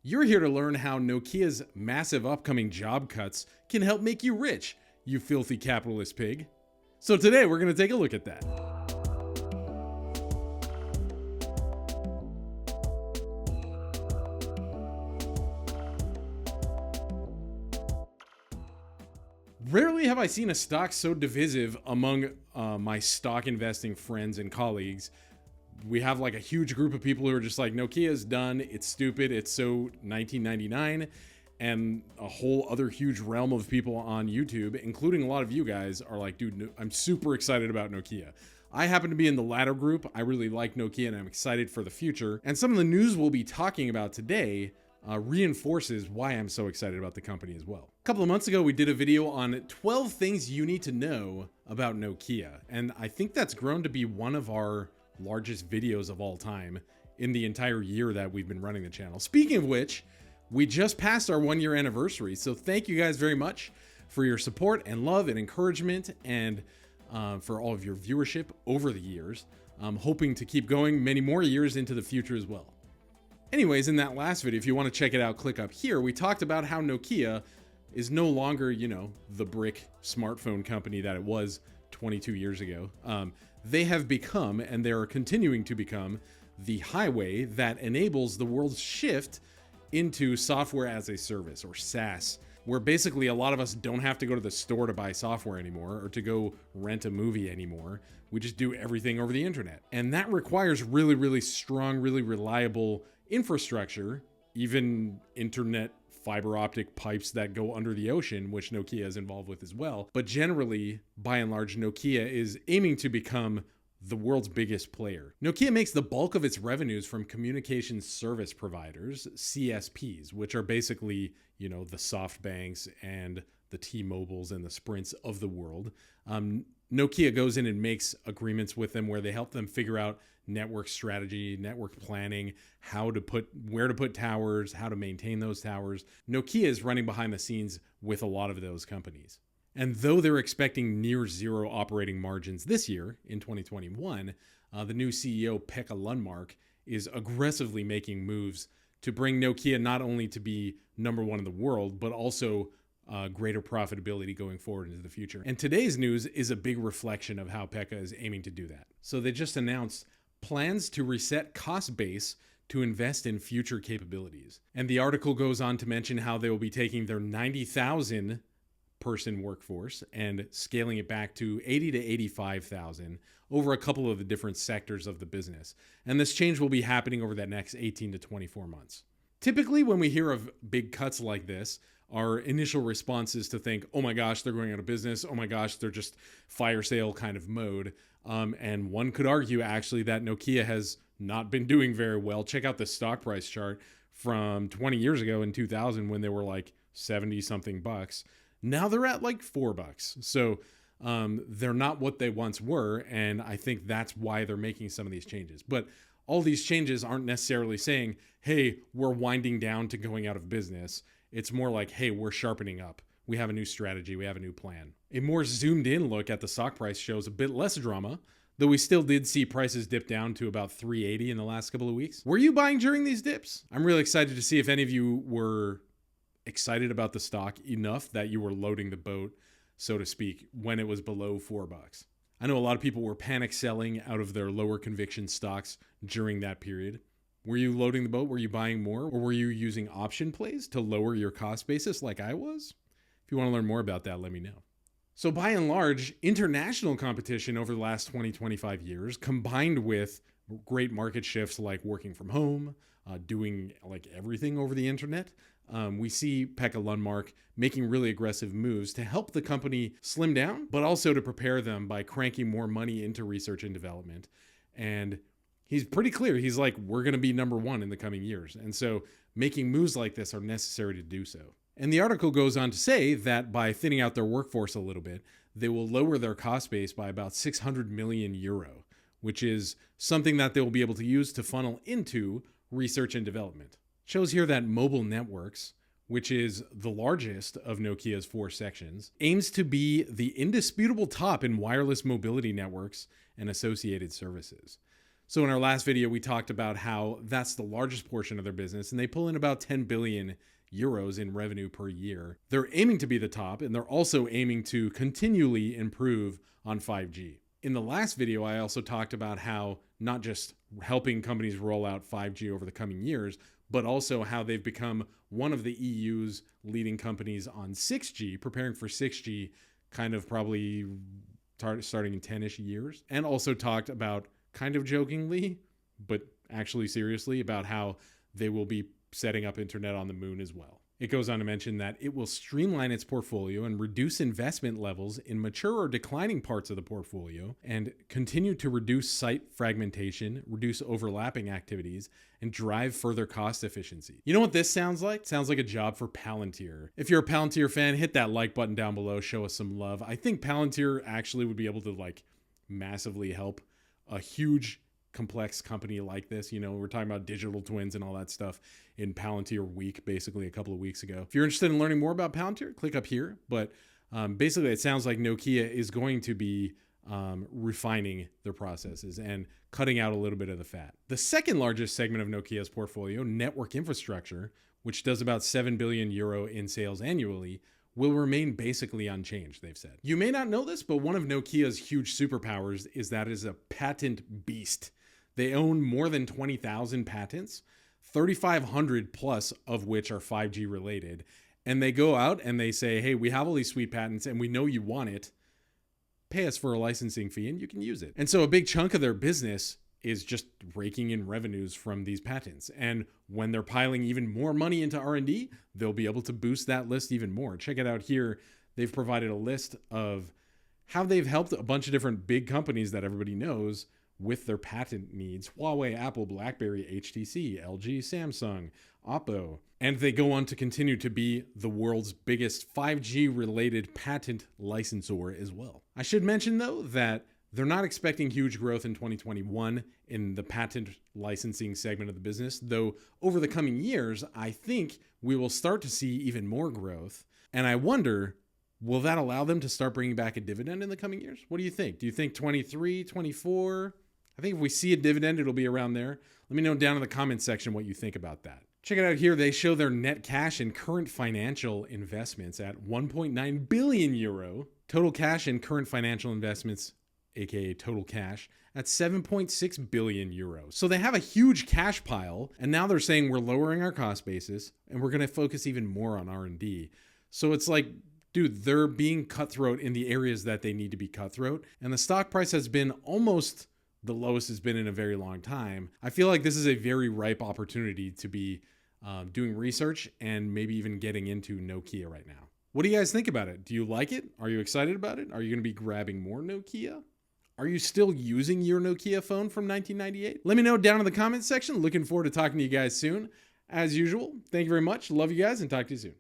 You're here to learn how Nokia's massive upcoming job cuts can help make you rich, you filthy capitalist pig. So today we're going to take a look at that. Rarely have I seen a stock so divisive among my stock investing friends and colleagues. We have like a huge group of people who are just like, Nokia's done, it's stupid, it's so 1999, and a whole other huge realm of people on YouTube, including a lot of you guys, are like, dude, I'm super excited about Nokia. I happen to be in the latter group. I really like Nokia and I'm excited for the future. And some of the news we'll be talking about today reinforces why I'm so excited about the company as well. A couple of months ago, we did a video on 12 things you need to know about Nokia. And I think that's grown to be one of our largest videos of all time in the entire year that we've been running the channel. Speaking of which, we just passed our 1 year anniversary. So thank you guys very much for your support and love and encouragement and for all of your viewership over the years. I'm hoping to keep going many more years into the future as well. Anyways, in that last video, if you want to check it out, click up here. We talked about how Nokia is no longer, the brick smartphone company that it was 22 years ago. They have become, and they are continuing to become, the highway that enables the world's shift into software as a service, or SaaS, where basically a lot of us don't have to go to the store to buy software anymore or to go rent a movie anymore. We just do everything over the internet. And that requires really, really strong, really reliable infrastructure, even internet fiber optic pipes that go under the ocean, which Nokia is involved with as well. But generally, by and large, Nokia is aiming to become the world's biggest player. Nokia makes the bulk of its revenues from communications service providers, CSPs, which are basically, the SoftBanks and the T-Mobiles and the Sprints of the world. Nokia goes in and makes agreements with them where they help them figure out network strategy, network planning, where to put towers, how to maintain those towers. Nokia is running behind the scenes with a lot of those companies. And though they're expecting near zero operating margins this year in 2021, the new CEO, Pekka Lundmark, is aggressively making moves to bring Nokia not only to be number one in the world, but also greater profitability going forward into the future. And today's news is a big reflection of how Pekka is aiming to do that. So they just announced plans to reset cost base to invest in future capabilities. And the article goes on to mention how they will be taking their 90,000 person workforce and scaling it back to 80 to 85,000 over a couple of the different sectors of the business. And this change will be happening over that next 18 to 24 months. Typically, when we hear of big cuts like this, our initial response is to think, oh my gosh, they're going out of business. Oh my gosh, they're just fire sale kind of mode. And one could argue actually that Nokia has not been doing very well. Check out the stock price chart from 20 years ago in 2000 when they were like 70 something bucks. Now they're at like $4. So they're not what they once were. And I think that's why they're making some of these changes. But all these changes aren't necessarily saying, hey, we're winding down to going out of business. It's more like, hey, we're sharpening up. We have a new strategy. We have a new plan. A more zoomed in look at the stock price shows a bit less drama, though we still did see prices dip down to about 380 in the last couple of weeks. Were you buying during these dips? I'm really excited to see if any of you were excited about the stock enough that you were loading the boat, so to speak, when it was below $4. I know a lot of people were panic selling out of their lower conviction stocks during that period. Were you loading the boat? Were you buying more? Or were you using option plays to lower your cost basis like I was? If you want to learn more about that, let me know. So by and large, international competition over the last 20, 25 years, combined with great market shifts like working from home, doing like everything over the internet, we see Pekka Lundmark making really aggressive moves to help the company slim down, but also to prepare them by cranking more money into research and development. And he's pretty clear. He's like, we're going to be number one in the coming years. And so making moves like this are necessary to do so. And the article goes on to say that by thinning out their workforce a little bit, they will lower their cost base by about 600 million euro, which is something that they will be able to use to funnel into research and development. It shows here that Mobile Networks, which is the largest of Nokia's 4 sections, aims to be the indisputable top in wireless mobility networks and associated services. So in our last video, we talked about how that's the largest portion of their business, and they pull in about 10 billion euros in revenue per year. They're aiming to be the top, and they're also aiming to continually improve on 5G. In the last video, I also talked about how not just helping companies roll out 5G over the coming years, but also how they've become one of the EU's leading companies on 6G, preparing for 6G kind of probably starting in 10-ish years. And also talked about, kind of jokingly, but actually seriously, about how they will be setting up internet on the moon as well. It goes on to mention that it will streamline its portfolio and reduce investment levels in mature or declining parts of the portfolio, and continue to reduce site fragmentation, reduce overlapping activities, and drive further cost efficiency. You know what this sounds like? It sounds like a job for Palantir. If you're a Palantir fan, hit that like button down below, show us some love. I think Palantir actually would be able to massively help a huge complex company like this. You know, we're talking about digital twins and all that stuff in Palantir Week, basically a couple of weeks ago. If you're interested in learning more about Palantir, click up here. But basically, it sounds like Nokia is going to be refining their processes and cutting out a little bit of the fat. The second largest segment of Nokia's portfolio, network infrastructure, which does about 7 billion euro in sales annually, will remain basically unchanged, they've said. You may not know this, but one of Nokia's huge superpowers is that it is a patent beast. They own more than 20,000 patents, 3,500 plus of which are 5G related. And they go out and they say, hey, we have all these sweet patents and we know you want it. Pay us for a licensing fee and you can use it. And so a big chunk of their business is just raking in revenues from these patents. And when they're piling even more money into R&D, they'll be able to boost that list even more. Check it out here. They've provided a list of how they've helped a bunch of different big companies that everybody knows with their patent needs. Huawei, Apple, BlackBerry, HTC, LG, Samsung, Oppo. And they go on to continue to be the world's biggest 5G related patent licensor as well. I should mention though that they're not expecting huge growth in 2021 in the patent licensing segment of the business, though over the coming years, I think we will start to see even more growth. And I wonder, will that allow them to start bringing back a dividend in the coming years? What do you think? Do you think 23, 24? I think if we see a dividend, it'll be around there. Let me know down in the comments section what you think about that. Check it out here. They show their net cash and current financial investments at 1.9 billion euro. Total cash and current financial investments, aka total cash, at 7.6 billion euros. So they have a huge cash pile, and now they're saying we're lowering our cost basis and we're going to focus even more on R&D. So it's like, dude, they're being cutthroat in the areas that they need to be cutthroat, and the stock price has been almost the lowest it's been in a very long time. I feel like this is a very ripe opportunity to be doing research and maybe even getting into Nokia right now. What do you guys think about it? Do you like it? Are you excited about it? Are you going to be grabbing more Nokia? Are you still using your Nokia phone from 1998? Let me know down in the comments section. Looking forward to talking to you guys soon. As usual, thank you very much. Love you guys and talk to you soon.